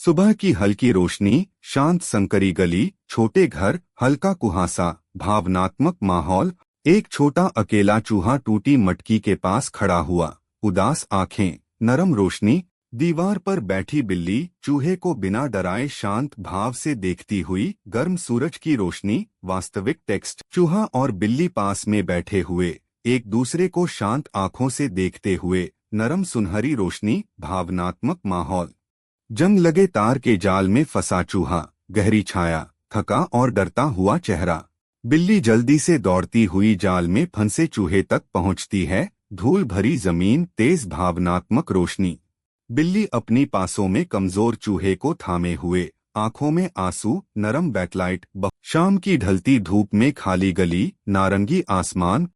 सुबह की हल्की रोशनी, शांत संकरी गली, छोटे घर, हल्का कुहासा, भावनात्मक माहौल। एक छोटा अकेला चूहा टूटी मटकी के पास खड़ा हुआ, उदास आंखें, नरम रोशनी। दीवार पर बैठी बिल्ली चूहे को बिना डराए शांत भाव से देखती हुई, गर्म सूरज की रोशनी। वास्तविक टेक्स्ट। चूहा और बिल्ली पास में बैठे हुए, एक दूसरे को शांत आंखों से देखते हुए, नरम सुनहरी रोशनी। भावनात्मक माहौल। जंग लगे तार के जाल में फंसा चूहा, गहरी छाया, थका और डरता हुआ चेहरा। बिल्ली जल्दी से दौड़ती हुई जाल में फंसे चूहे तक पहुंचती है, धूल भरी जमीन, तेज भावनात्मक रोशनी। बिल्ली अपनी पासों में कमजोर चूहे को थामे हुए, आंखों में आंसू, नरम बैकलाइट। शाम की ढलती धूप में खाली गली, नारंगी आसमान।